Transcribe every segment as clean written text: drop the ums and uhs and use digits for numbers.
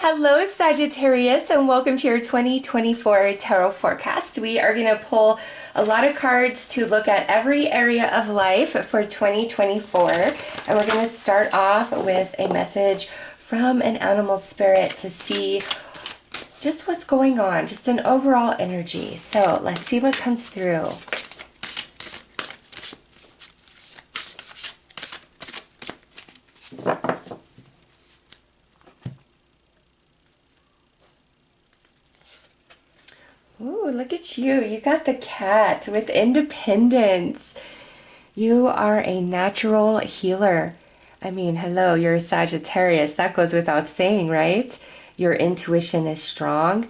Hello, Sagittarius, and welcome to your 2024 tarot forecast. We are going to pull a lot of cards to look at every area of life for 2024. And we're going to start off with a message from an animal spirit to see just what's going on, just an overall energy. So let's see what comes through. Ooh, look at you. You got the cat with independence. You are a natural healer. I mean, hello, you're a Sagittarius. That goes without saying, right? Your intuition is strong.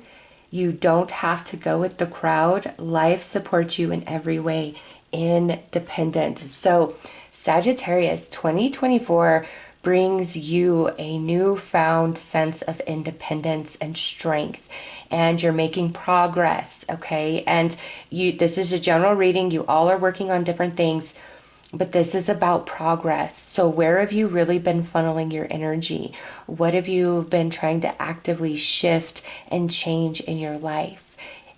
You don't have to go with the crowd. Life supports you in every way. Independent. So, Sagittarius 2024 brings you a newfound sense of independence and strength, and you're making progress, okay? And this is a general reading. You all are working on different things, but this is about progress. So where have you really been funneling your energy? What have you been trying to actively shift and change in your life?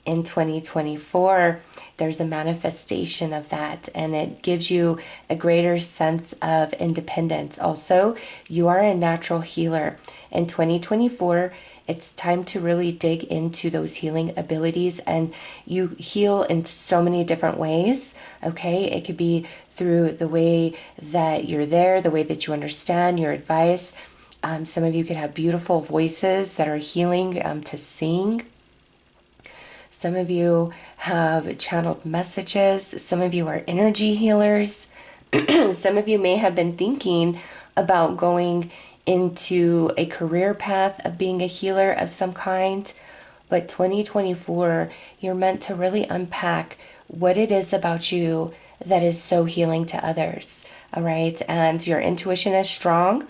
In 2024, there's a manifestation of that, and it gives you a greater sense of independence. Also, you are a natural healer. In 2024, it's time to really dig into those healing abilities, and you heal in so many different ways, okay? It could be through the way that you're there, the way that you understand your advice. Some of you could have beautiful voices that are healing to sing. Some of you have channeled messages. Some of you are energy healers. Some of you may have been thinking about going into a career path of being a healer of some kind. But 2024, you're meant to really unpack what it is about you that is so healing to others. All right. And your intuition is strong.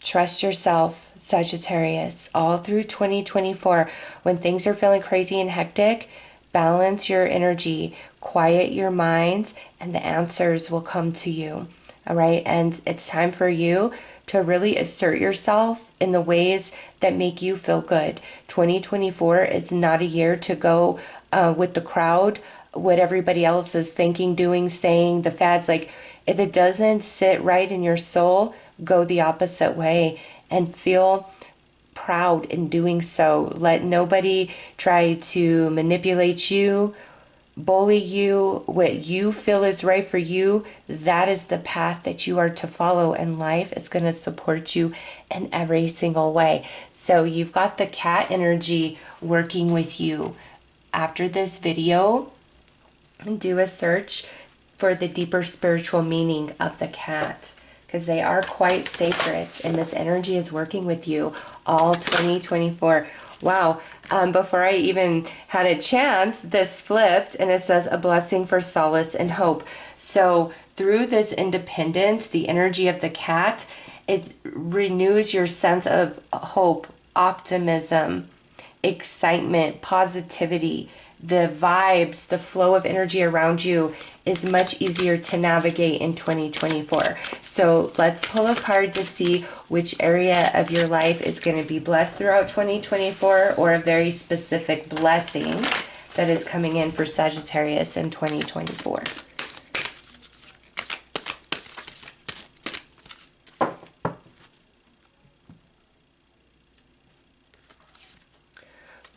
Trust yourself, Sagittarius, all through 2024. When things are feeling crazy and hectic, balance your energy, quiet your mind, and the answers will come to you. All right. And it's time for you to really assert yourself in the ways that make you feel good. 2024 is not a year to go with the crowd, what everybody else is thinking, doing, saying, the fads. Like, if it doesn't sit right in your soul, go the opposite way and feel proud in doing so. Let nobody try to manipulate you, bully you. What you feel is right for you, that is the path that you are to follow, and life is going to support you in every single way. So you've got the cat energy working with you. After this video, do a search for the deeper spiritual meaning of the cat, because they are quite sacred, and this energy is working with you all 2024. Wow. Before I even had a chance, this flipped and it says a blessing for solace and hope. So through this independence, the energy of the cat, it renews your sense of hope, optimism, excitement, positivity. The vibes, the flow of energy around you is much easier to navigate in 2024. So let's pull a card to see which area of your life is going to be blessed throughout 2024, or a very specific blessing that is coming in for Sagittarius in 2024.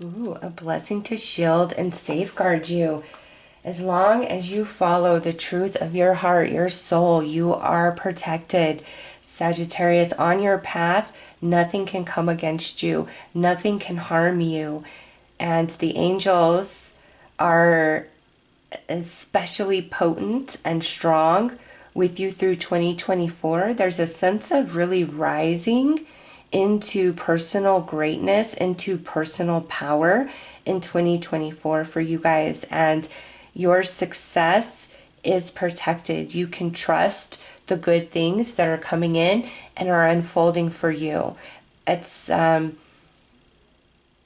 Ooh, a blessing to shield and safeguard you. As long as you follow the truth of your heart, your soul, you are protected. Sagittarius, on your path, nothing can come against you. Nothing can harm you. And the angels are especially potent and strong with you through 2024. There's a sense of really rising into personal greatness, into personal power in 2024 for you guys, and your success is protected. You can trust the good things that are coming in and are unfolding for you. It's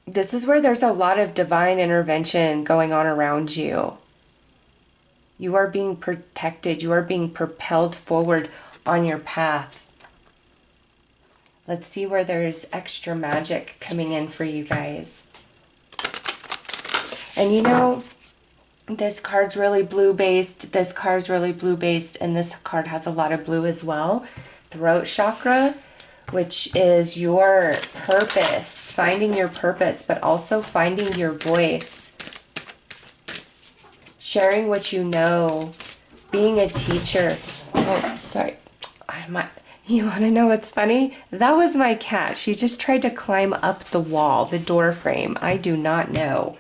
this is where there's a lot of divine intervention going on around you. You are being protected. You are being propelled forward on your path. Let's see where there's extra magic coming in for you guys. And you know, this card's really blue based, this card's really blue based, and this card has a lot of blue as well. Throat chakra, which is your purpose, finding your purpose, but also finding your voice, sharing what you know, being a teacher. Oh, sorry. You want to know what's funny? That was my cat. She just tried to climb up the wall, the door frame. I do not know.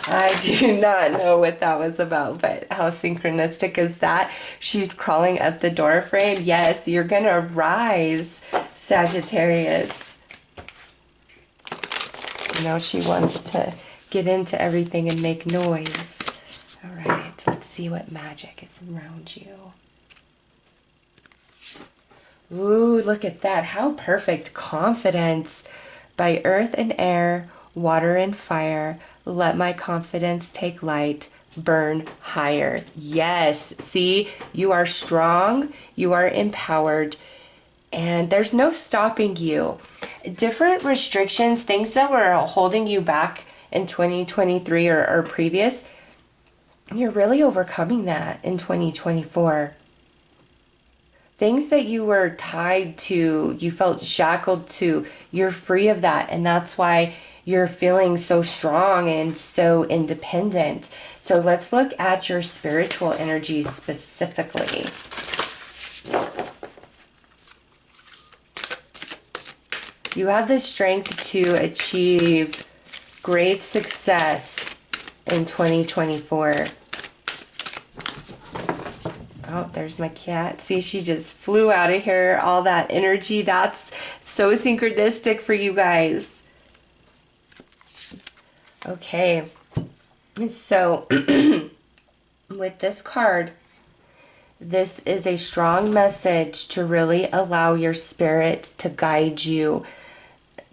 I do not know what that was about, but how synchronistic is that? She's crawling up the door frame. Yes, you're going to rise, Sagittarius. You know, she wants to get into everything and make noise. All right, let's see what magic is around you. Ooh, look at that. How perfect. Confidence. By earth and air, water and fire, let my confidence take light, burn higher. Yes, see, you are strong, you are empowered, and there's no stopping you. Different restrictions, things that were holding you back in 2023 or previous, you're really overcoming that in 2024. Things that you were tied to, you felt shackled to, you're free of that. And that's why you're feeling so strong and so independent. So let's look at your spiritual energy specifically. You have the strength to achieve great success in 2024. Oh, there's my cat. See, she just flew out of here. All that energy, that's so synchronistic for you guys. Okay, so with this card, this is a strong message to really allow your spirit to guide you,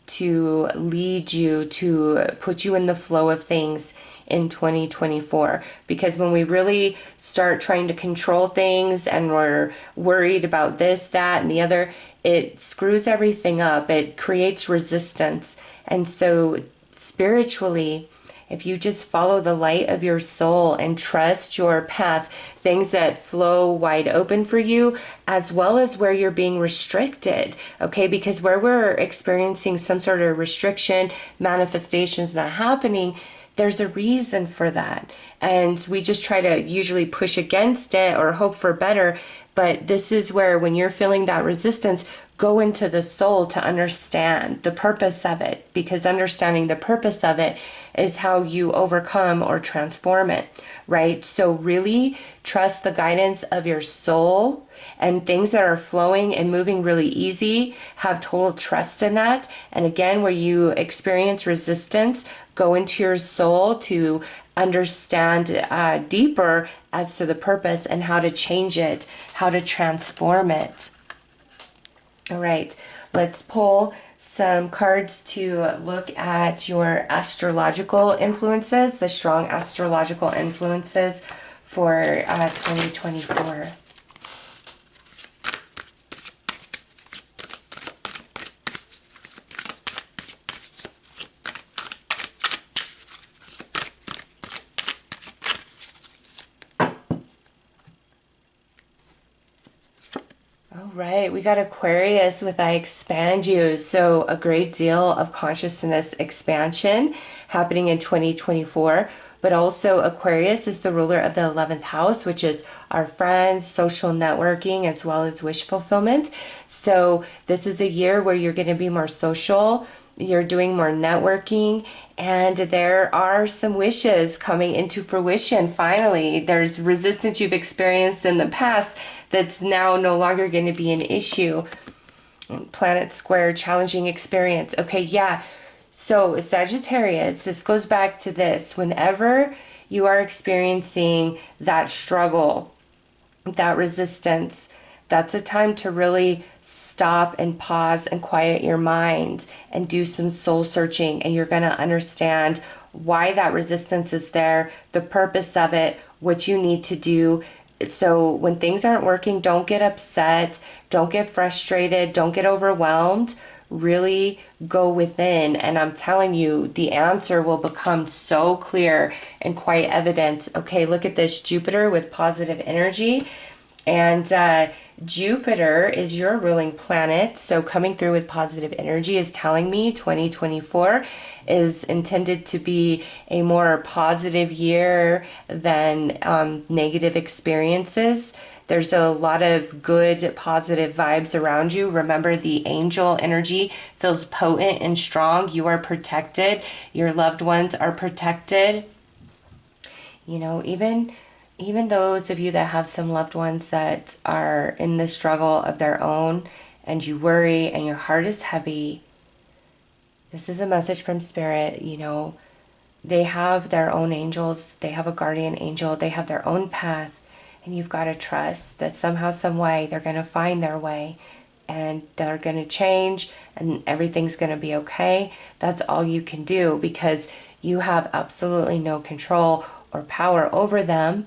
to lead you, to put you in the flow of things in 2024. Because when we really start trying to control things and we're worried about this, that, and the other, it screws everything up. It creates resistance. And so spiritually, if you just follow the light of your soul and trust your path, things that flow wide open for you, as well as where you're being restricted, okay? Because where we're experiencing some sort of restriction, manifestations not happening, there's a reason for that. And we just try to usually push against it or hope for better. But this is where, when you're feeling that resistance, go into the soul to understand the purpose of it, because understanding the purpose of it is how you overcome or transform it, right? So really trust the guidance of your soul, and things that are flowing and moving really easy, have total trust in that. And again, where you experience resistance, go into your soul to understand deeper as to the purpose and how to change it, how to transform it. All right, let's pull some cards to look at your astrological influences, the strong astrological influences for 2024. Right, we got Aquarius with I expand you. So a great deal of consciousness expansion happening in 2024. But also Aquarius is the ruler of the 11th house, which is our friends, social networking, as well as wish fulfillment. So this is a year where you're going to be more social. You're doing more networking, and there are some wishes coming into fruition. Finally, there's resistance you've experienced in the past that's now no longer going to be an issue. Planet square, challenging experience. Okay, yeah. So Sagittarius, this goes back to this. Whenever you are experiencing that struggle, that resistance, that's a time to really stop and pause and quiet your mind and do some soul searching. And you're going to understand why that resistance is there, the purpose of it, what you need to do. So when things aren't working, don't get upset, don't get frustrated, don't get overwhelmed. really go within, and I'm telling you, the answer will become so clear and quite evident. Okay, look at this, Jupiter with positive energy. And Jupiter is your ruling planet. So coming through with positive energy is telling me 2024 is intended to be a more positive year than negative experiences. There's a lot of good, positive vibes around you. Remember, the angel energy feels potent and strong. You are protected. Your loved ones are protected. You know, even those of you that have some loved ones that are in the struggle of their own and you worry and your heart is heavy, this is a message from Spirit. You know, they have their own angels, they have a guardian angel, they have their own path. And you've got to trust that somehow, some way, they're going to find their way and they're going to change and everything's going to be okay. That's all you can do, because you have absolutely no control or power over them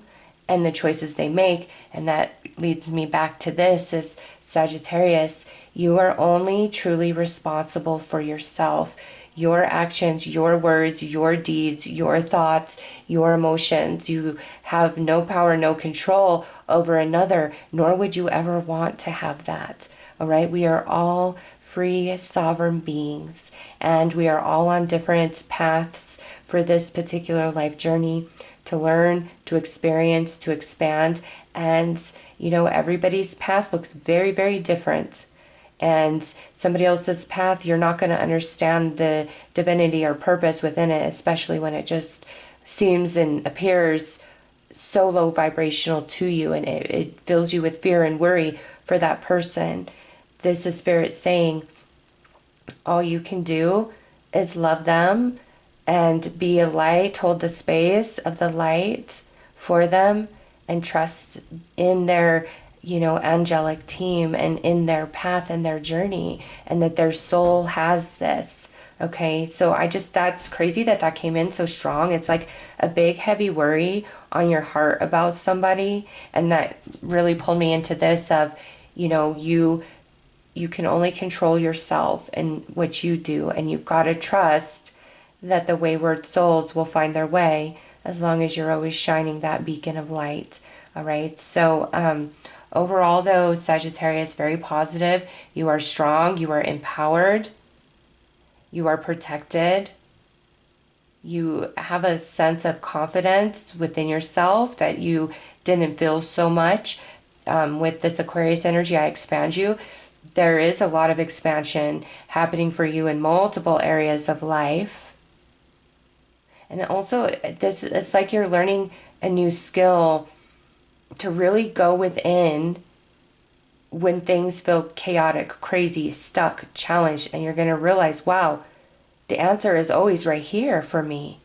and the choices they make. And that leads me back to this, is Sagittarius, you are only truly responsible for yourself. Your actions, your words, your deeds, your thoughts, your emotions. You have no power, no control over another, nor would you ever want to have that. All right? We are all free, sovereign beings, and we are all on different paths for this particular life journey, to learn, to experience, to expand. And, you know, everybody's path looks very, very different. And somebody else's path, you're not going to understand the divinity or purpose within it, especially when it just seems and appears so low vibrational to you, and it fills you with fear and worry for that person. This is Spirit saying, all you can do is love them and be a light, hold the space of the light for them, and trust in their, you know, angelic team and in their path and their journey, and that their soul has this. Okay, so that's crazy that that came in so strong. It's like a big heavy worry on your heart about somebody, and that really pulled me into this of, you know, you can only control yourself and what you do, and you've got to trust that the wayward souls will find their way, as long as you're always shining that beacon of light. All right, so overall, though, Sagittarius, very positive. You are strong. You are empowered. You are protected. You have a sense of confidence within yourself that you didn't feel so much. With this Aquarius energy, I expand you. There is a lot of expansion happening for you in multiple areas of life. And also, it's like you're learning a new skill to really go within when things feel chaotic, crazy, stuck, challenged, and you're going to realize, wow, the answer is always right here for me.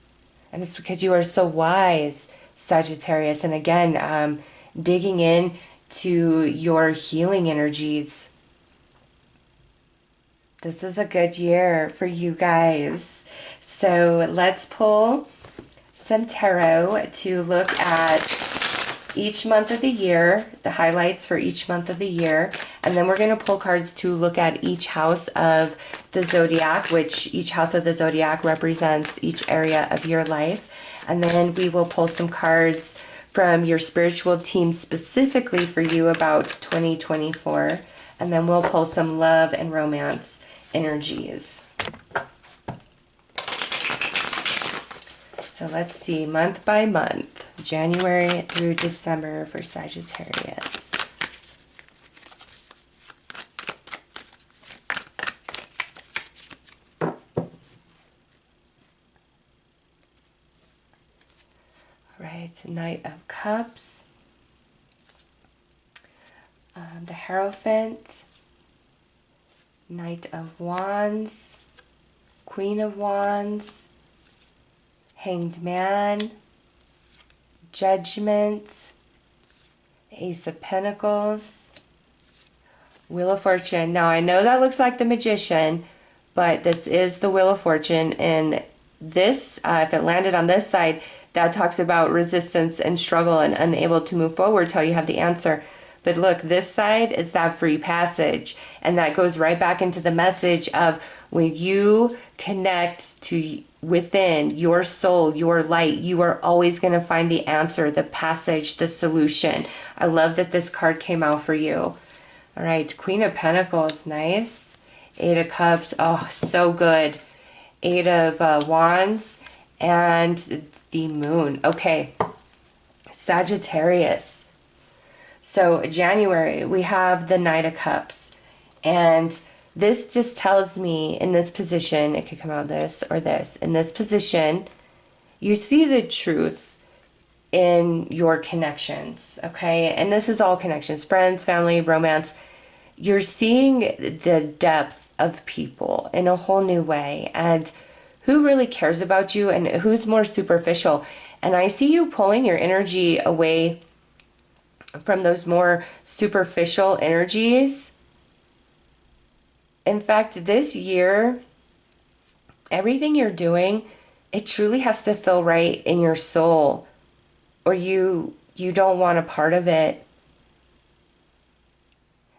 And it's because you are so wise, Sagittarius. And again, digging in to your healing energies. This is a good year for you guys. So let's pull some tarot to look at each month of the year, the highlights for each month of the year. And then we're going to pull cards to look at each house of the Zodiac, which each house of the Zodiac represents each area of your life. And then we will pull some cards from your spiritual team specifically for you about 2024. And then we'll pull some love and romance energies. So let's see, month by month, January through December for Sagittarius. All right, Knight of Cups, the Hierophant, Knight of Wands, Queen of Wands, Hanged Man, Judgment, Ace of Pentacles, Wheel of Fortune. Now, I know that looks like the Magician, but this is the Wheel of Fortune. And this, if it landed on this side, that talks about resistance and struggle and unable to move forward till you have the answer. But look, this side is that free passage. And that goes right back into the message of when you connect to within your soul, your light, you are always going to find the answer, the passage, the solution. I love that this card came out for you. All right, Queen of Pentacles, nice. Eight of Cups, oh, so good. Eight of Wands and the Moon. Okay, Sagittarius. So January, we have the Knight of Cups. And this just tells me in this position, it could come out this or this. In this position, you see the truth in your connections, okay? And this is all connections, friends, family, romance. You're seeing the depth of people in a whole new way, and who really cares about you and who's more superficial. And I see you pulling your energy away from those more superficial energies. In fact, this year, everything you're doing, it truly has to feel right in your soul, or you don't want a part of it.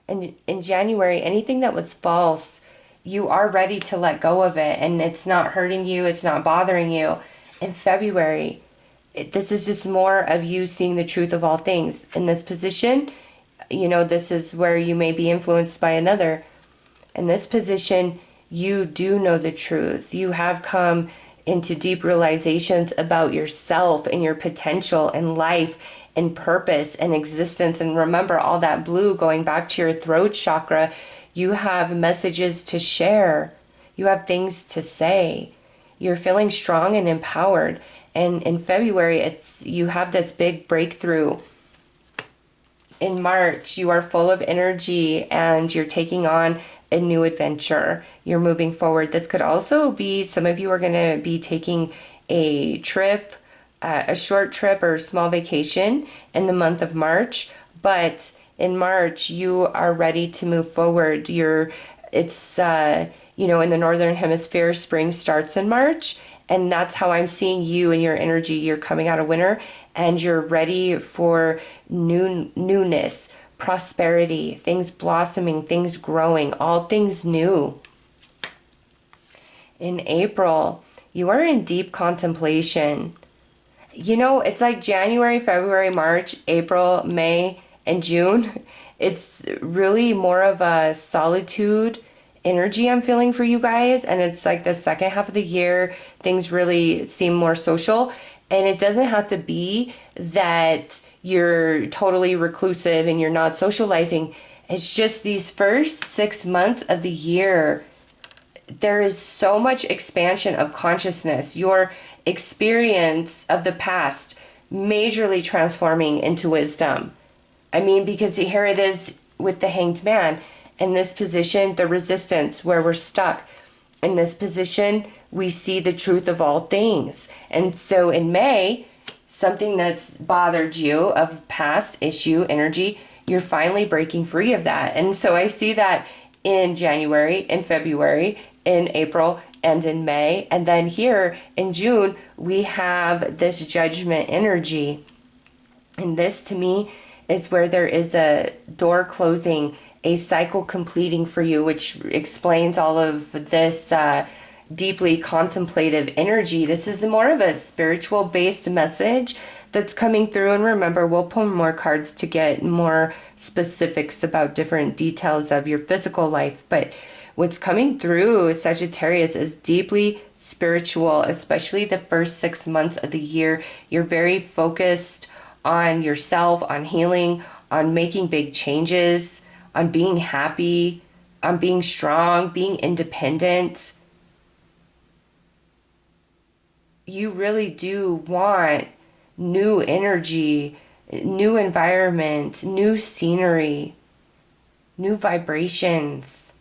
And in January, anything that was false, you are ready to let go of it, and it's not hurting you, it's not bothering you. In February, this is just more of you seeing the truth of all things. In this position, this is where you may be influenced by another. In this position, you do know the truth. You have come into deep realizations about yourself and your potential in life and purpose and existence. And remember, all that blue going back to your throat chakra, you have messages to share. You have things to say. You're feeling strong and empowered. And in February, you have this big breakthrough. In March, you are full of energy and you're taking on a new adventure. You're moving forward. This could also be, some of you are going to be taking a trip, a short trip or small vacation in the month of March. But in March, you are ready to move forward. It's in the Northern Hemisphere, spring starts in March. And that's how I'm seeing you and your energy. You're coming out of winter and you're ready for newness, prosperity, things blossoming, things growing, all things new. In April, you are in deep contemplation. It's like January, February, March, April, May, and June. It's really more of a solitude energy I'm feeling for you guys. And it's like the second half of the year, things really seem more social. And it doesn't have to be that you're totally reclusive and you're not socializing. It's just these first 6 months of the year, there is so much expansion of consciousness. Your experience of the past majorly transforming into wisdom. Because here it is with the Hanged Man. In this position, the resistance, where we're stuck. In this position, we see the truth of all things. And so in May, something that's bothered you of past issue, energy, you're finally breaking free of that. And so I see that in January, in February, in April, and in May. And then here in June, we have this judgment energy. And this to me is where there is a door closing, a cycle completing for you, which explains all of this deeply contemplative energy. This is more of a spiritual based message that's coming through. And remember, we'll pull more cards to get more specifics about different details of your physical life. But what's coming through Sagittarius is deeply spiritual, especially the first 6 months of the year. You're very focused on yourself, on healing, on making big changes, on being happy, on being strong, being independent. You really do want new energy, new environment, new scenery, new vibrations.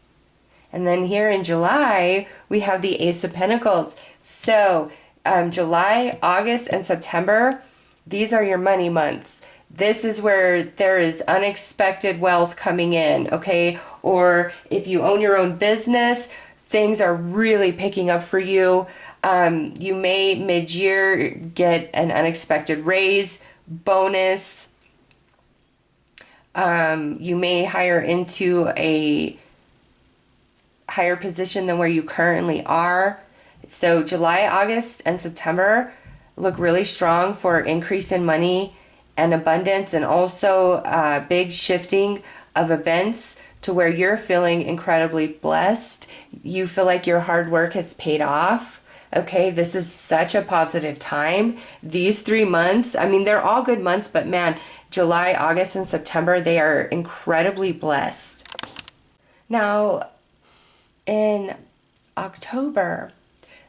And then here in July, we have the Ace of Pentacles. So July, August, and September, these are your money months. This is where there is unexpected wealth coming in, okay? Or if you own your own business, things are really picking up for you. You may mid-year get an unexpected raise, bonus. You may hire into a higher position than where you currently are. So July, August, and September look really strong for increase in money and abundance, and also big shifting of events to where you're feeling incredibly blessed. You feel like your hard work has paid off. Okay, this is such a positive time. These 3 months, I mean, they're all good months, but man, July, August, and September, they are incredibly blessed. Now, in October,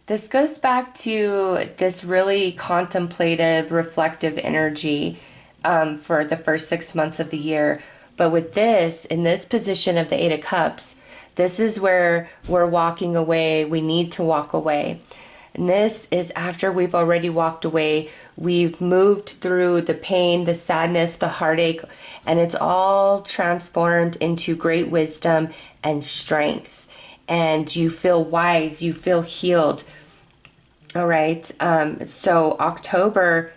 this goes back to this really contemplative, reflective energy for the first 6 months of the year. But with this, in this position of the Eight of Cups, this is where we're walking away. We need to walk away. And this is after we've already walked away. We've moved through the pain, the sadness, the heartache, and it's all transformed into great wisdom and strength. And you feel wise, you feel healed. All right. So October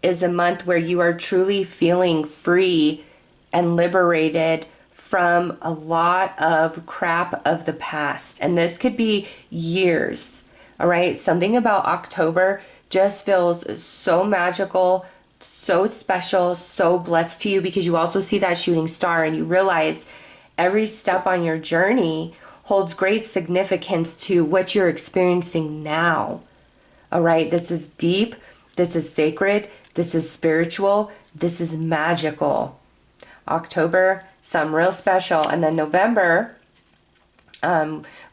is a month where you are truly feeling free and liberated from a lot of crap of the past. And this could be years. All right. Something about October just feels so magical, so special, so blessed to you, because you also see that shooting star and you realize every step on your journey holds great significance to what you're experiencing now. All right. This is deep. This is sacred. This is spiritual. This is magical. October, some real special. And then November,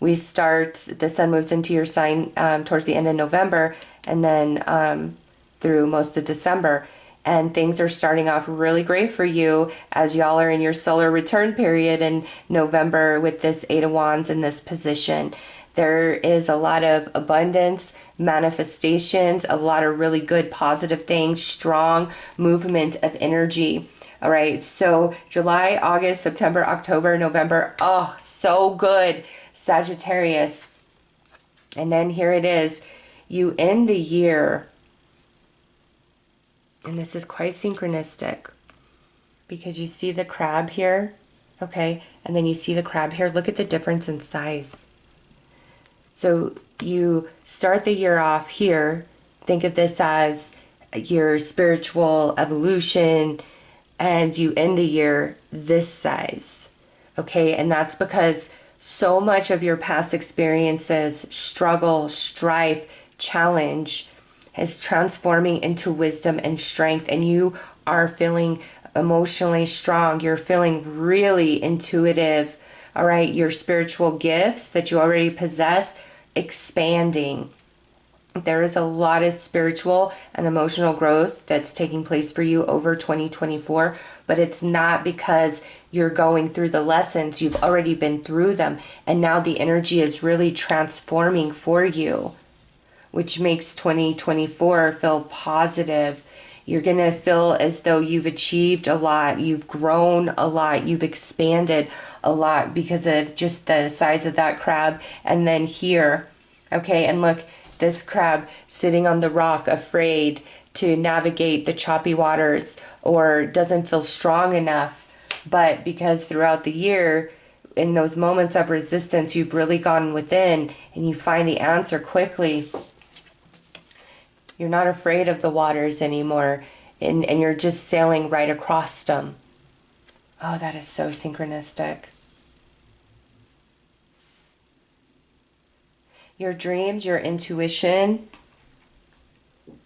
we start, the sun moves into your sign towards the end of November, and then through most of December. And things are starting off really great for you as y'all are in your solar return period in November with this Eight of Wands in this position. There is a lot of abundance, manifestations, a lot of really good positive things, strong movement of energy. All right, so July, August, September, October, November. Oh, so good, Sagittarius. And then here it is. You end the year, and this is quite synchronistic because you see the crab here, okay? And then you see the crab here. Look at the difference in size. So you start the year off here. Think of this as your spiritual evolution, and you end the year this size, okay? And that's because so much of your past experiences, struggle, strife, challenge, is transforming into wisdom and strength, and you are feeling emotionally strong. You're feeling really intuitive, all right? Your spiritual gifts that you already possess, expanding. There is a lot of spiritual and emotional growth that's taking place for you over 2024, but it's not because you're going through the lessons. You've already been through them, and now the energy is really transforming for you, which makes 2024 feel positive. You're going to feel as though you've achieved a lot, you've grown a lot, you've expanded a lot because of just the size of that crab. And then here, okay, and look, this crab sitting on the rock, afraid to navigate the choppy waters or doesn't feel strong enough. But because throughout the year, in those moments of resistance, you've really gone within and you find the answer quickly. You're not afraid of the waters anymore, and you're just sailing right across them. Oh, that is so synchronistic. Your dreams, your intuition,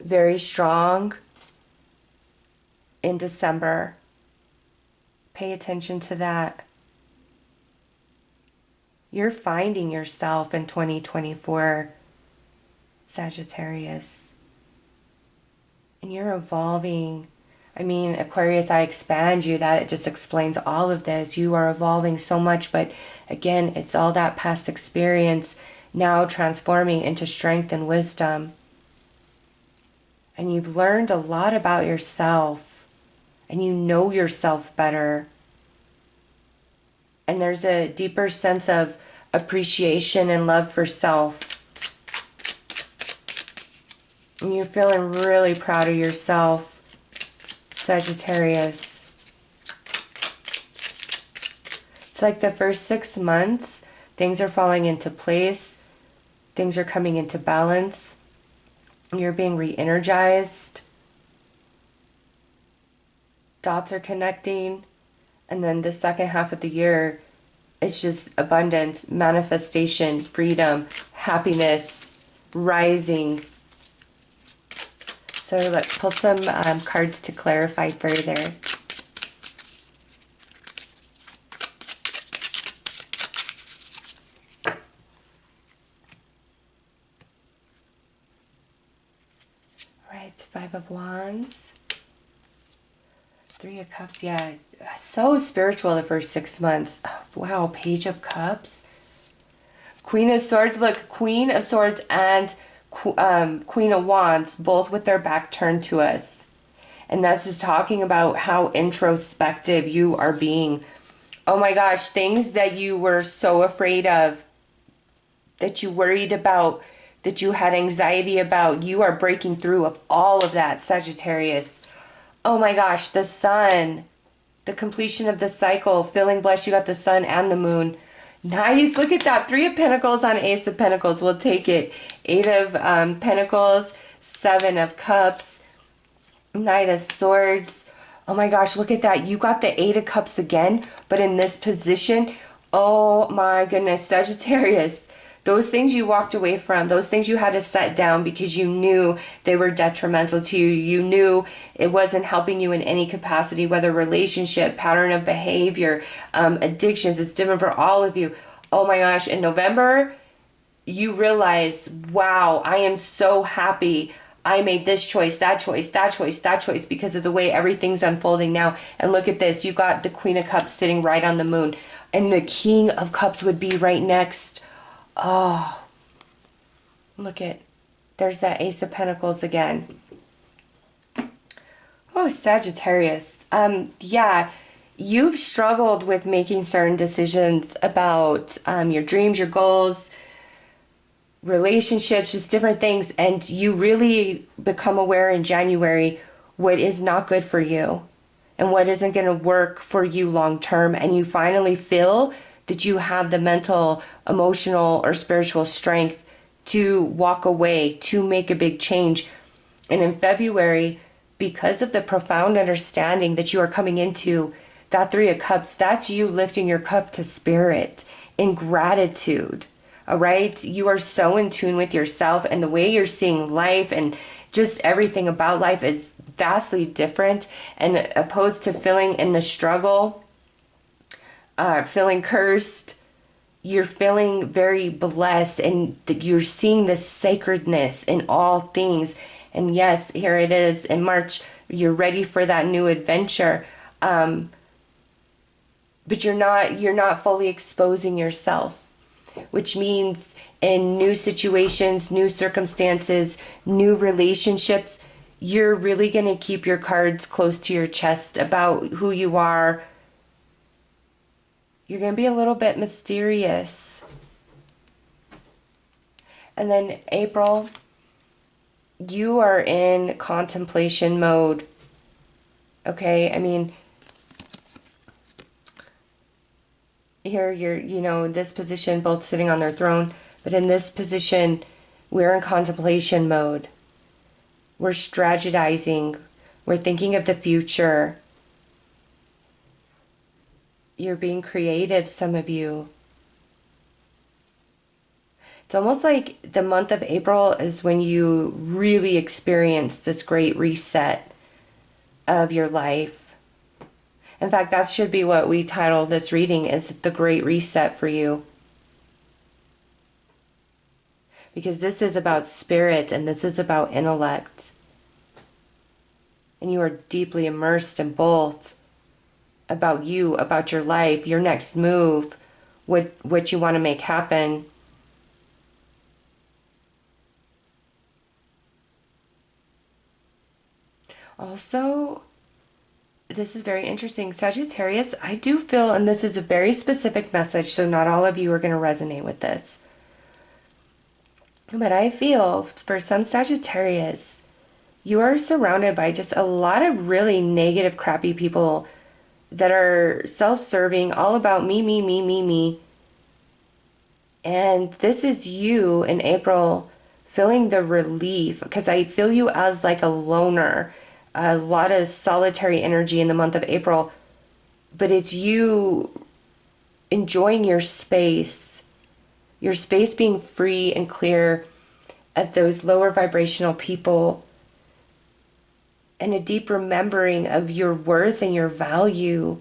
very strong in December. Pay attention to that. You're finding yourself in 2024, Sagittarius. And you're evolving. I mean, Aquarius, I expand you. That it just explains all of this. You are evolving so much, but again, it's all that past experience now transforming into strength and wisdom. And you've learned a lot about yourself, and you know yourself better. And there's a deeper sense of appreciation and love for self. And you're feeling really proud of yourself, Sagittarius. It's like the first 6 months, things are falling into place. Things are coming into balance. You're being re-energized. Dots are connecting. And then the second half of the year, it's just abundance, manifestation, freedom, happiness, rising. So let's pull some cards to clarify further. Right, Five of Wands. Three of Cups, yeah. So spiritual the first 6 months. Oh, wow, Page of Cups. Queen of Swords, look, Queen of Swords and Queen of Wands, both with their back turned to us. And that's just talking about how introspective you are being. Oh my gosh, things that you were so afraid of, that you worried about, that you had anxiety about, you are breaking through of all of that, Sagittarius. Oh my gosh, the sun, the completion of the cycle, feeling blessed, you got the sun and the moon. Nice, look at that, Three of Pentacles on Ace of Pentacles, we'll take it. Eight of Pentacles, Seven of Cups, Knight of Swords. Oh my gosh, look at that, you got the Eight of Cups again, but in this position. Oh my goodness, Sagittarius. Those things you walked away from, those things you had to set down because you knew they were detrimental to you. You knew it wasn't helping you in any capacity, whether relationship, pattern of behavior, addictions. It's different for all of you. Oh my gosh, in November, you realize, wow, I am so happy I made this choice, that choice, that choice, that choice because of the way everything's unfolding now. And look at this. You got the Queen of Cups sitting right on the moon. And the King of Cups would be right next. Oh, look at, there's that Ace of Pentacles again. Oh, Sagittarius. Yeah, you've struggled with making certain decisions about your dreams, your goals, relationships, just different things. And you really become aware in January what is not good for you and what isn't going to work for you long term. And you finally feel that you have the mental, emotional, or spiritual strength to walk away, to make a big change. And in February, because of the profound understanding that you are coming into, that Three of Cups, that's you lifting your cup to spirit in gratitude. All right? You are so in tune with yourself, and the way you're seeing life and just everything about life is vastly different, and opposed to feeling in the struggle, feeling cursed, you're feeling very blessed, and you're seeing the sacredness in all things. And yes, here it is in March, you're ready for that new adventure, but you're not fully exposing yourself, which means in new situations, new circumstances, new relationships, you're really going to keep your cards close to your chest about who you are. You're going to be a little bit mysterious. And then April, you are in contemplation mode. Okay, I mean, here you're, this position, both sitting on their throne, but in this position, we're in contemplation mode. We're strategizing. We're thinking of the future. You're being creative, some of you. It's almost like the month of April is when you really experience this great reset of your life. In fact, that should be what we title this reading, is the Great Reset for you. Because this is about spirit and this is about intellect. And you are deeply immersed in both. About you, about your life, your next move, what you want to make happen. Also, this is very interesting. Sagittarius, I do feel, and this is a very specific message, so not all of you are going to resonate with this. But I feel for some Sagittarius, you are surrounded by just a lot of really negative, crappy people that are self-serving, all about me, me, me, me, me. And this is you in April feeling the relief, because I feel you as like a loner, a lot of solitary energy in the month of April, but it's you enjoying your space being free and clear of those lower vibrational people, and a deep remembering of your worth and your value.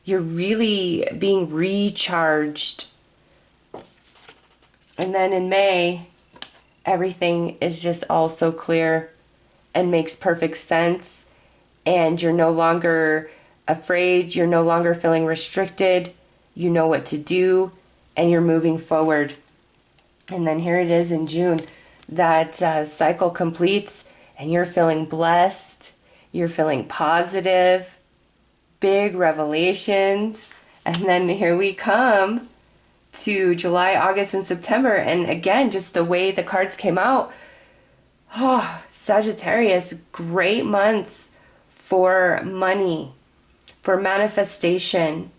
You're really being recharged. And then in May, everything is just all so clear and makes perfect sense. And you're no longer afraid. You're no longer feeling restricted. You know what to do, and you're moving forward. And then here it is in June. That cycle completes, and you're feeling blessed. You're feeling positive. Big revelations. And then here we come to July, August, and September. And again, just the way the cards came out. Oh, Sagittarius, great months for money, for manifestation,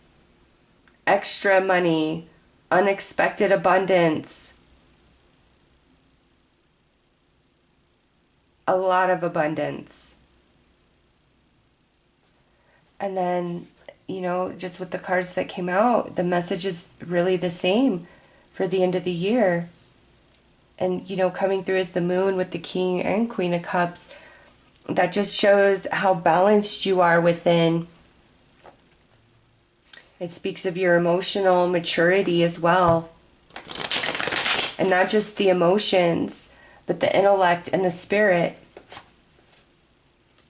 extra money, unexpected abundance, a lot of abundance. And then, you know, just with the cards that came out, the message is really the same for the end of the year. And, you know, coming through as the moon with the King and Queen of Cups, that just shows how balanced you are within. It speaks of your emotional maturity as well. And not just the emotions, but the intellect and the spirit.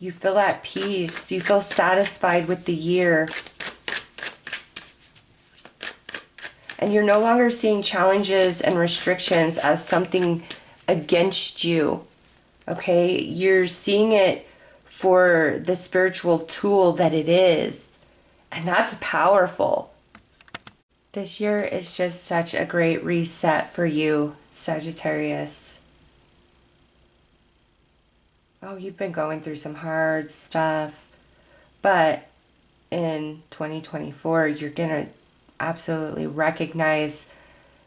You feel at peace. You feel satisfied with the year. And you're no longer seeing challenges and restrictions as something against you. Okay? You're seeing it for the spiritual tool that it is. And that's powerful. This year is just such a great reset for you, Sagittarius. Oh, you've been going through some hard stuff. But in 2024, you're going to absolutely recognize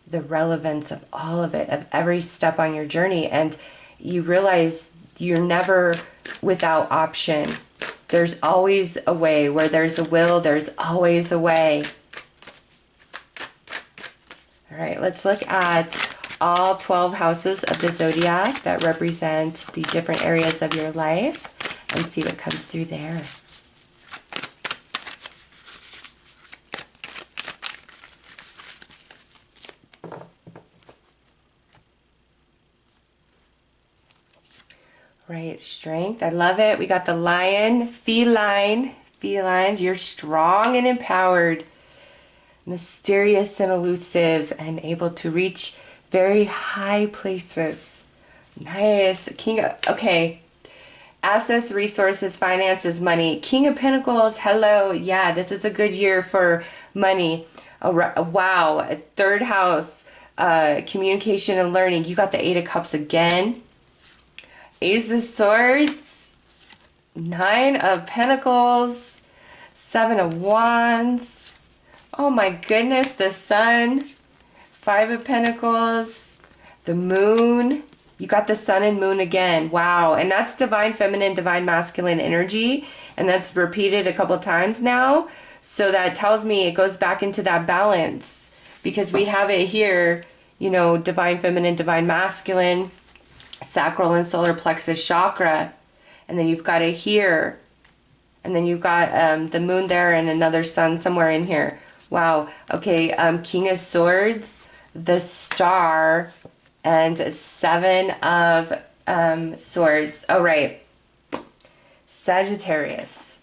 the relevance of all of it, of every step on your journey. And you realize you're never without option. There's always a way. Where there's a will, there's always a way. All right, let's look at all 12 houses of the Zodiac that represent the different areas of your life and see what comes through there. Right, strength. I love it. We got the lion, feline. Felines, you're strong and empowered, mysterious and elusive, and able to reach very high places. Nice. King of, okay. Assets, resources, finances, money. King of Pentacles, hello. Yeah, this is a good year for money. Wow. Third house, communication and learning. You got the Eight of Cups again. Ace of Swords, Nine of Pentacles, Seven of Wands. Oh my goodness, the Sun, Five of Pentacles, the Moon. You got the Sun and Moon again. Wow. And that's divine feminine, divine masculine energy. And that's repeated a couple times now. So that tells me it goes back into that balance. Because we have it here, you know, divine feminine, divine masculine, sacral and solar plexus chakra, and then you've got it here, and then you've got the moon there and another sun somewhere in here. Wow. Okay, King of Swords, the Star, and Seven of Swords. All right, Sagittarius,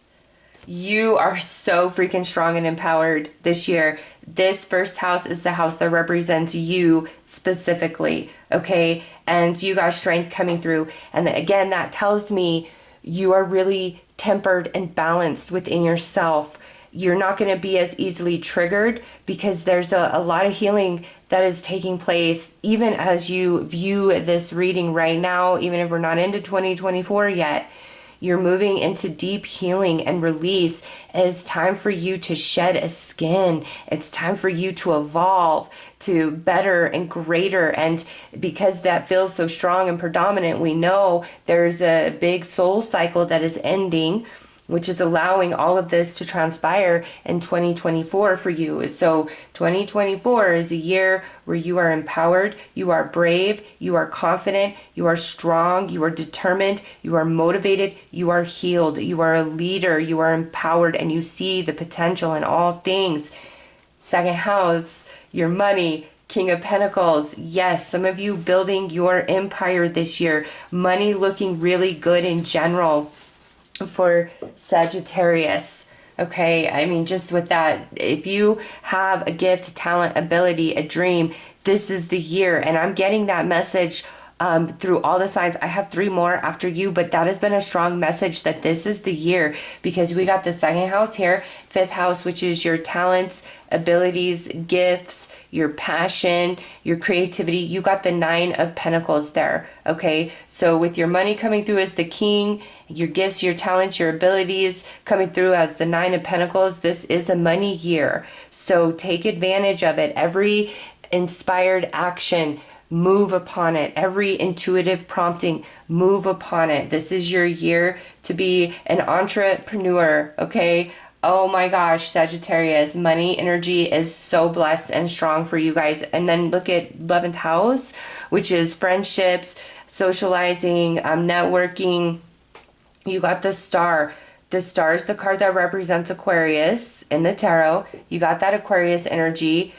you are so freaking strong and empowered this year. This first house is the house that represents you specifically, okay? And you got strength coming through. And again, that tells me you are really tempered and balanced within yourself. You're not going to be as easily triggered because there's a lot of healing that is taking place even as you view this reading right now, even if we're not into 2024 yet. You're moving into deep healing and release. It's time for you to shed a skin. It's time for you to evolve to better and greater. And because that feels so strong and predominant, we know there's a big soul cycle that is ending, which is allowing all of this to transpire in 2024 for you. So 2024 is a year where you are empowered, you are brave, you are confident, you are strong, you are determined, you are motivated, you are healed, you are a leader, you are empowered, and you see the potential in all things. Second house, your money, King of Pentacles. Yes, some of you building your empire this year. Money looking really good in general for Sagittarius. Okay, I mean, just with that, if you have a gift, talent, ability, a dream, this is the year. And I'm getting that message through all the signs. I have 3 more after you, but that has been a strong message that this is the year, because we got the second house here, 5th house, which is your talents, abilities, gifts, your passion, your creativity. You got the 9 of Pentacles there. Okay, so with your money coming through as the king, your gifts, your talents, your abilities coming through as the 9 of Pentacles, this is a money year. So take advantage of it. Every inspired action, move upon it. Every intuitive prompting, move upon it. This is your year to be an entrepreneur, okay? Oh my gosh, Sagittarius, money energy is so blessed and strong for you guys. And then look at 11th house, which is friendships, socializing, networking. You got the star. The star is the card that represents Aquarius in the tarot. You got that Aquarius energy.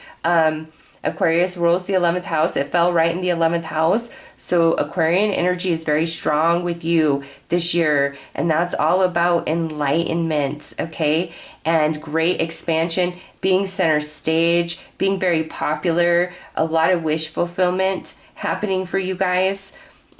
Aquarius rules the 11th house. It fell right in the 11th house. So Aquarian energy is very strong with you this year. And that's all about enlightenment, okay? And great expansion, being center stage, being very popular, a lot of wish fulfillment happening for you guys.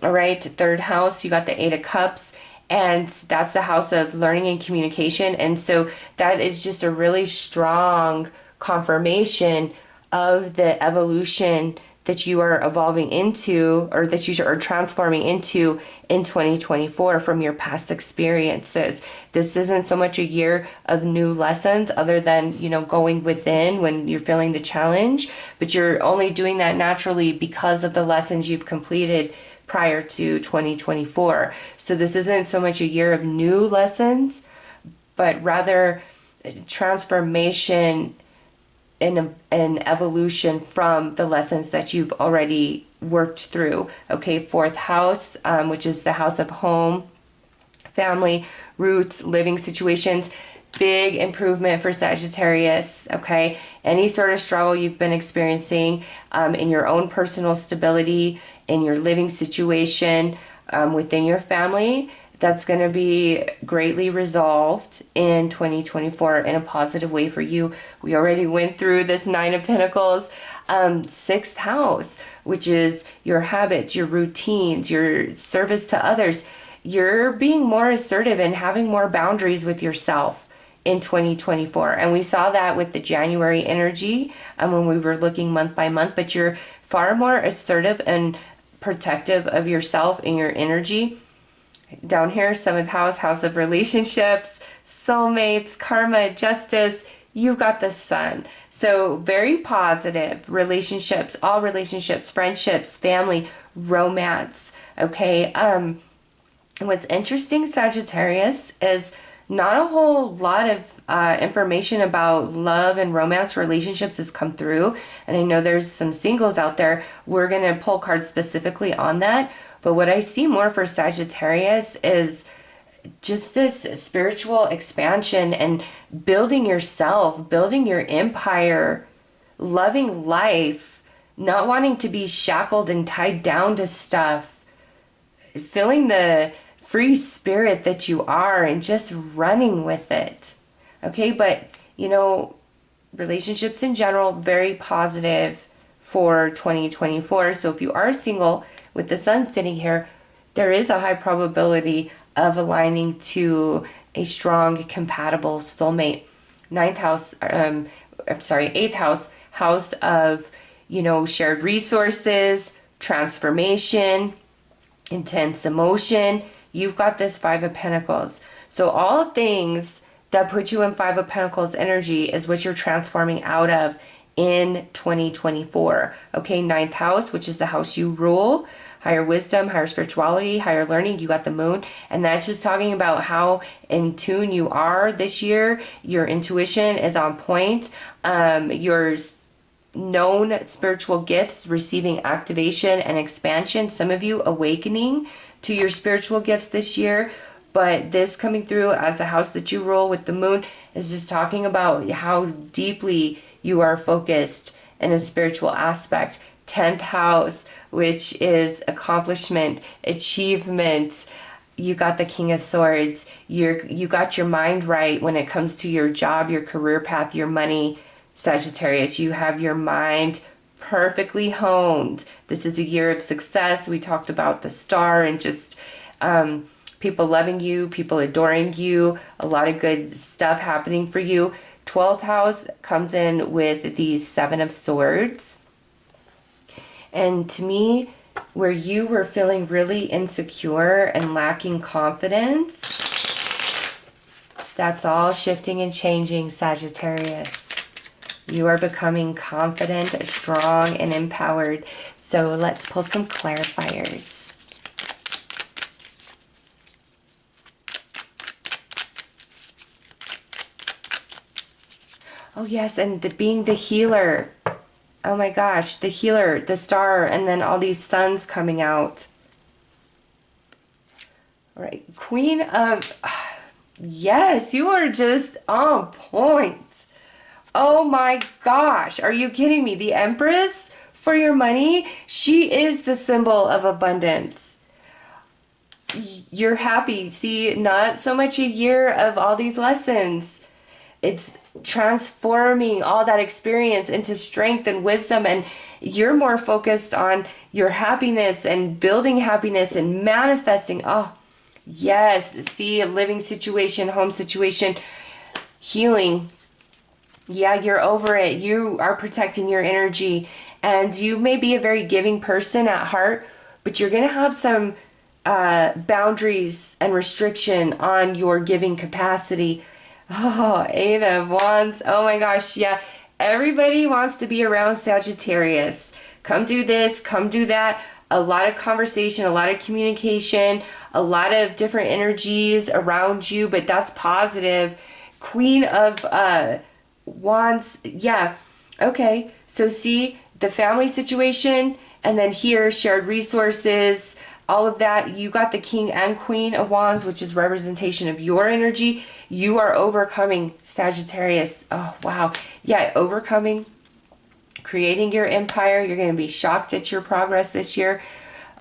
All right, 3rd house, you got the 8 of Cups. And that's the house of learning and communication. And so that is just a really strong confirmation of the evolution that you are evolving into, or that you are transforming into in 2024 from your past experiences. This isn't so much a year of new lessons other than, you know, going within when you're feeling the challenge, but you're only doing that naturally because of the lessons you've completed prior to 2024. So this isn't so much a year of new lessons, but rather transformation and evolution from the lessons that you've already worked through. Okay, 4th house, which is the house of home, family, roots, living situations. Big improvement for Sagittarius, okay? Any sort of struggle you've been experiencing in your own personal stability, in your living situation, within your family, that's going to be greatly resolved in 2024 in a positive way for you. We already went through this 9 of Pentacles. 6th house, which is your habits, your routines, your service to others. You're being more assertive and having more boundaries with yourself in 2024. And we saw that with the January energy when we were looking month by month, but you're far more assertive and protective of yourself and your energy. Down here, 7th house, house of relationships, soulmates, karma, justice. You've got the sun. So very positive relationships, all relationships, friendships, family, romance. Okay. What's interesting, Sagittarius, is not a whole lot of information about love and romance relationships has come through. And I know there's some singles out there. We're going to pull cards specifically on that. But what I see more for Sagittarius is just this spiritual expansion and building yourself, building your empire, loving life, not wanting to be shackled and tied down to stuff, feeling the free spirit that you are and just running with it. Okay, but you know, relationships in general, very positive for 2024. So if you are single with the sun sitting here, there is a high probability of aligning to a strong, compatible soulmate. 9th house, I'm sorry, 8th house, house of, you know, shared resources, transformation, intense emotion. you've got this Five of Pentacles. So all things that put you in Five of Pentacles energy is what you're transforming out of in 2024. Okay, ninth house, which is the house you rule, higher wisdom, higher spirituality, higher learning. You got the moon, and that's just talking about how in tune you are this year. Your intuition is on point. Your known spiritual gifts receiving activation and expansion. Some of you awakening to your spiritual gifts this year. But this coming through as the house that you rule with the moon is just talking about how deeply you are focused in a spiritual aspect. 10th house, which is accomplishment, achievement. You got the King of Swords. You got your mind right when it comes to your job, your career path, your money, Sagittarius. You have your mind perfectly honed. This is a year of success. We talked about the star and just people loving you, people adoring you, a lot of good stuff happening for you. 12th house comes in with the Seven of Swords. And to me, where you were feeling really insecure and lacking confidence, that's all shifting and changing, Sagittarius. You are becoming confident, strong, and empowered. So let's pull some clarifiers. Oh yes, and being the healer. Oh my gosh, the healer, the star, and then all these suns coming out. All right, Queen of... Yes, you are just on point. Oh my gosh, are you kidding me? The Empress for your money, she is the symbol of abundance. You're happy. See, not so much a year of all these lessons. It's transforming all that experience into strength and wisdom, and you're more focused on your happiness and building happiness and manifesting. Oh, yes. See, a living situation, home situation, healing. Yeah, you're over it. You are protecting your energy, and you may be a very giving person at heart, but you're going to have some boundaries and restriction on your giving capacity. Oh, Eight of Wands. Oh my gosh, yeah. Everybody wants to be around Sagittarius. Come do this, come do that. A lot of conversation, a lot of communication, a lot of different energies around you, but that's positive. Queen of Wands. Yeah. Okay. So see the family situation, and then here shared resources, all of that. You got the King and Queen of Wands, which is representation of your energy. You are overcoming, Sagittarius. Oh, wow. Yeah, overcoming, creating your empire. You're going to be shocked at your progress this year.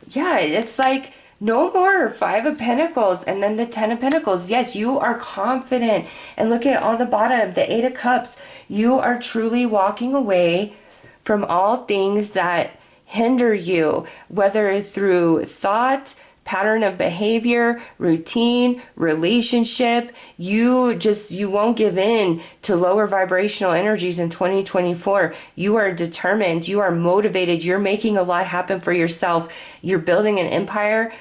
Yeah, it's like no more Five of Pentacles and then the Ten of Pentacles. Yes, you are confident. And look at on the bottom, the Eight of Cups. You are truly walking away from all things that hinder you, whether through thought, pattern of behavior, routine, relationship. You won't give in to lower vibrational energies in 2024. You are determined. You are motivated. You're making a lot happen for yourself. You're building an empire.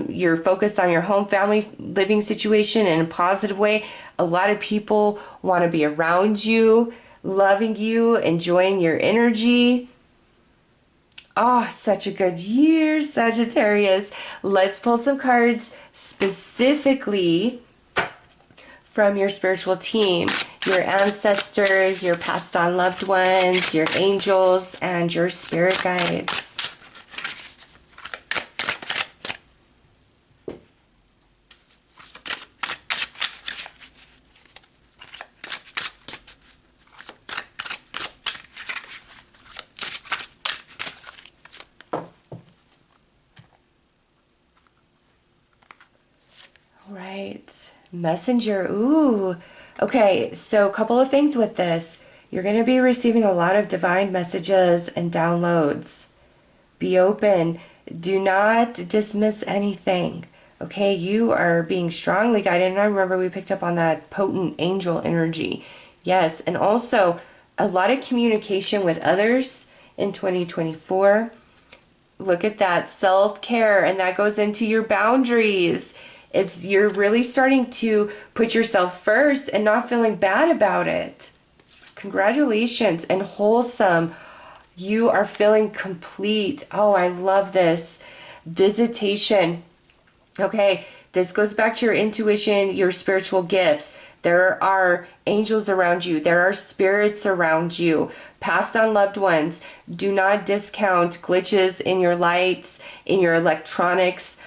You're focused on your home, family, living situation in a positive way. A lot of people want to be around you, loving you, enjoying your energy. Oh, such a good year, Sagittarius. Let's pull some cards specifically from your spiritual team, your ancestors, your passed on loved ones, your angels, and your spirit guides. Right. Messenger. Ooh. Okay, so a couple of things with this. You're going to be receiving a lot of divine messages and downloads. Be open. Do not dismiss anything. Okay, you are being strongly guided. And I remember we picked up on that potent angel energy. Yes, and also a lot of communication with others in 2024. Look at that, self-care, and that goes into your boundaries. You're really starting to put yourself first and not feeling bad about it. Congratulations, and wholesome. You are feeling complete. Oh, I love this. Visitation. Okay, this goes back to your intuition, your spiritual gifts. There are angels around you. There are spirits around you. Passed on loved ones. Do not discount glitches in your lights, in your electronics,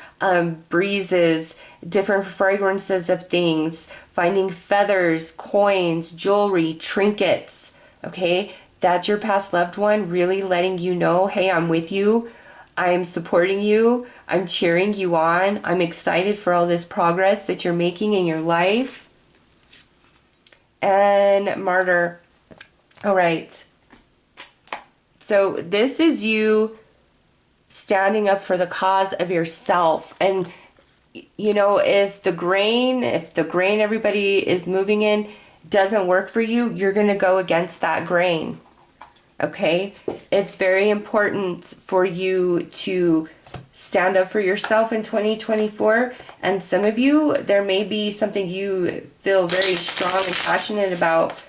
breezes, different fragrances of things, finding feathers, coins, jewelry, trinkets. Okay, that's your past loved one really letting you know, hey, I'm with you. I'm supporting you. I'm cheering you on. I'm excited for all this progress that you're making in your life. And Martyr. All right. So this is you standing up for the cause of yourself. And, you know, if the grain everybody is moving in doesn't work for you, you're going to go against that grain. Okay? It's very important for you to stand up for yourself in 2024. And some of you, there may be something you feel very strong and passionate about,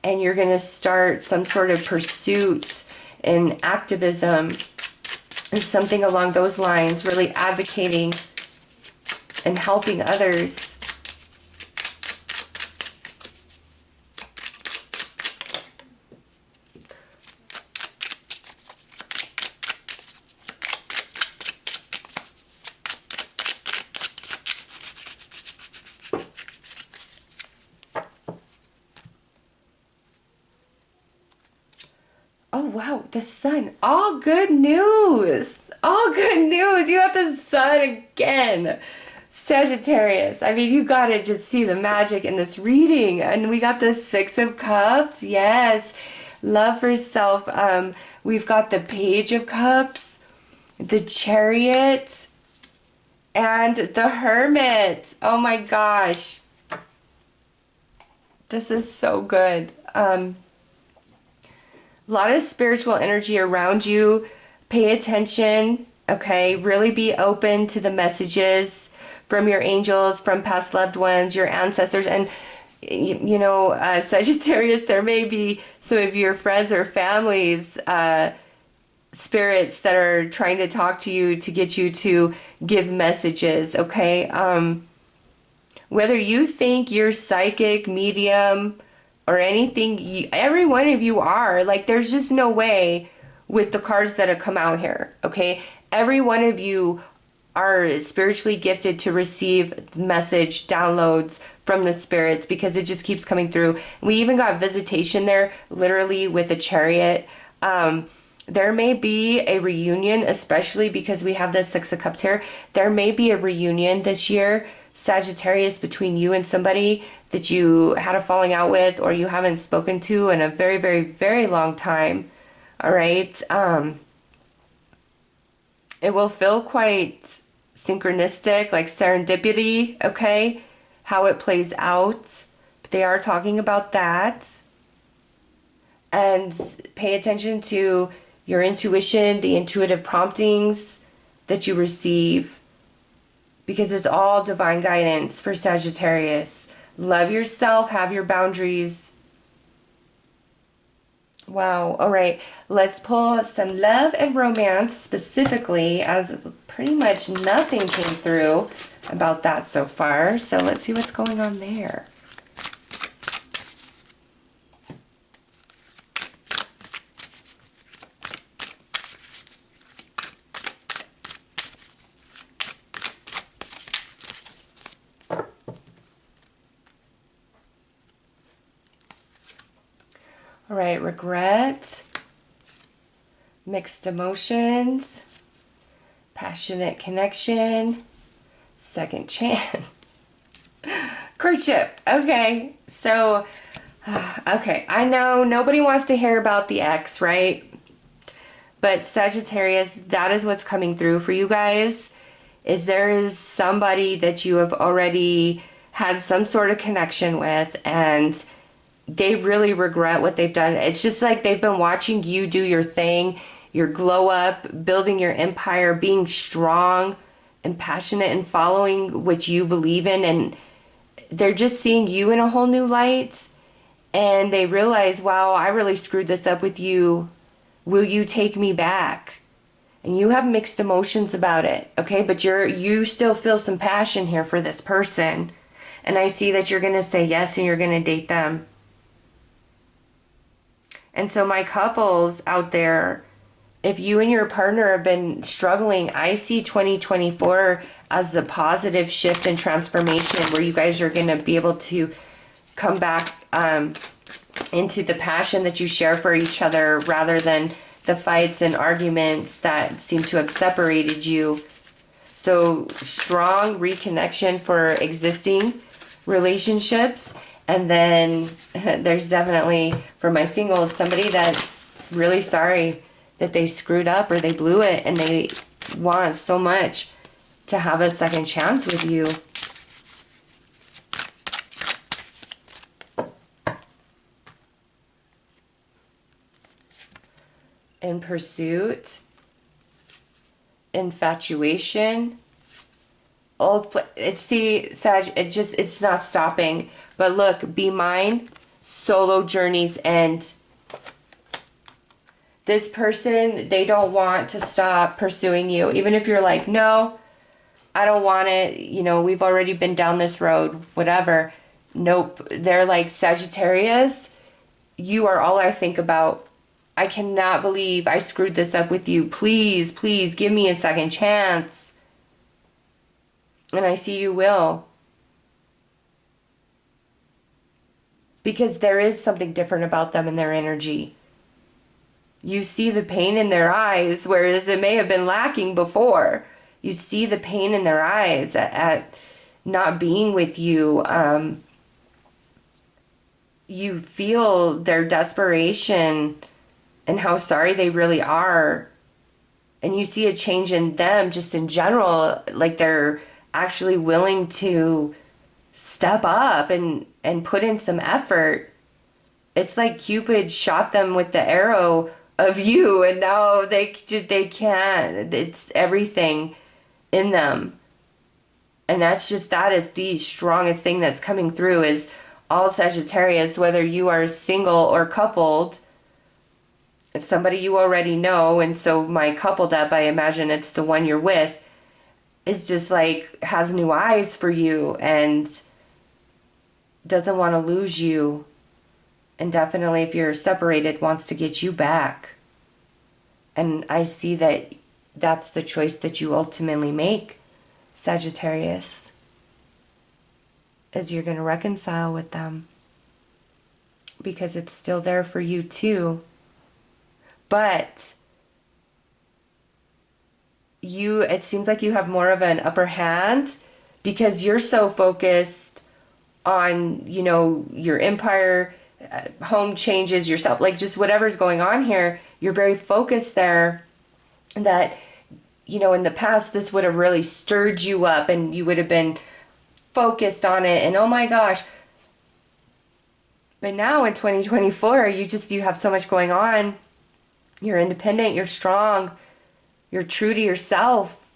and you're going to start some sort of pursuit in activism or something along those lines, really advocating and helping others. Oh, wow, the sun. All good news. All good news. You got the sun again. Sagittarius. I mean, you got to just see the magic in this reading. And we got the Six of Cups. Yes. Love for self. We've got the Page of Cups, the Chariot, and the Hermit. Oh my gosh. This is so good. A lot of spiritual energy around you. Pay attention, okay? Really be open to the messages from your angels, from past loved ones, your ancestors. And, you know, Sagittarius, there may be some of your friends or families, spirits that are trying to talk to you to get you to give messages, okay? Whether you think you're psychic, medium, or anything, every one of you are. Like, there's just no way with the cards that have come out here, okay? Every one of you are spiritually gifted to receive message downloads from the spirits, because it just keeps coming through. We even got visitation there, literally with the Chariot. There may be a reunion, especially because we have the Six of Cups here. There may be a reunion this year, Sagittarius, between you and somebody that you had a falling out with or you haven't spoken to in a very, very, very long time. All right. It will feel quite synchronistic, like serendipity, okay? How it plays out. But they are talking about that. And pay attention to your intuition, the intuitive promptings that you receive, because it's all divine guidance for Sagittarius. Love yourself, have your boundaries. Wow. All right. Let's pull some love and romance specifically, as pretty much nothing came through about that so far. So let's see what's going on there. All right, regret, mixed emotions, passionate connection, second chance, courtship. Okay, so, okay, I know nobody wants to hear about the ex, right? But Sagittarius, that is what's coming through for you guys, is there is somebody that you have already had some sort of connection with, and they really regret what they've done. It's just like they've been watching you do your thing. your glow up, building your empire, being strong and passionate and following what you believe in. And they're just seeing you in a whole new light. And they realize, wow, I really screwed this up with you. Will you take me back? And you have mixed emotions about it, okay? But you still feel some passion here for this person. And I see that you're going to say yes and you're going to date them. And so my couples out there, if you and your partner have been struggling, I see 2024 as the positive shift and transformation where you guys are going to be able to come back into the passion that you share for each other rather than the fights and arguments that seem to have separated you. So strong reconnection for existing relationships. And then there's definitely, for my singles, somebody that's really sorry that they screwed up or they blew it and they want so much to have a second chance with you. In pursuit, infatuation, Sag, it's not stopping. But look, be mine, solo journeys end. This person, they don't want to stop pursuing you. Even if you're like, no, I don't want it. You know, we've already been down this road, whatever. Nope. They're like, Sagittarius, you are all I think about. I cannot believe I screwed this up with you. Please, please give me a second chance. And I see you will. Because there is something different about them and their energy. You see the pain in their eyes, whereas it may have been lacking before. You see the pain in their eyes at not being with you. You feel their desperation and how sorry they really are. And you see a change in them just in general, like they're actually willing to step up and put in some effort. It's like Cupid shot them with the arrow of you, and now they can't. It's everything in them. And that is the strongest thing that's coming through is all Sagittarius, whether you are single or coupled. It's somebody you already know, and so my coupled up, I imagine it's the one you're with, is just like has new eyes for you and doesn't want to lose you. And definitely if you're separated, wants to get you back. And I see that that's the choice that you ultimately make, Sagittarius, is you're going to reconcile with them because it's still there for you too. But it seems like you have more of an upper hand because you're so focused on, you know, your empire, home changes, yourself, like just whatever's going on here. You're very focused there that, you know, in the past, this would have really stirred you up and you would have been focused on it. And oh my gosh. But now in 2024, you have so much going on. You're independent, you're strong, you're true to yourself.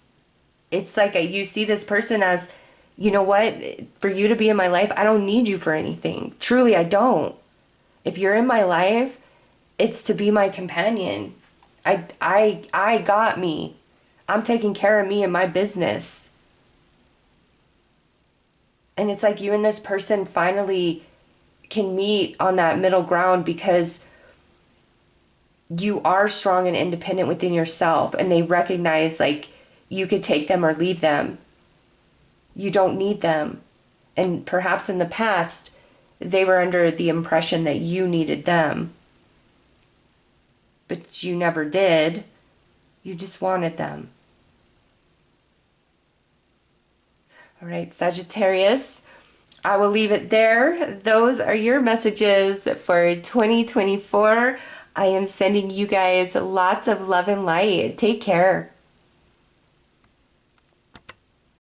It's like you see this person as, you know what, for you to be in my life, I don't need you for anything. Truly, I don't. If you're in my life, it's to be my companion. I got me. I'm taking care of me and my business. And it's like you and this person finally can meet on that middle ground because you are strong and independent within yourself, and they recognize like you could take them or leave them. You don't need them. And perhaps in the past, they were under the impression that you needed them. But you never did. You just wanted them. All right, Sagittarius, I will leave it there. Those are your messages for 2024. I am sending you guys lots of love and light. Take care.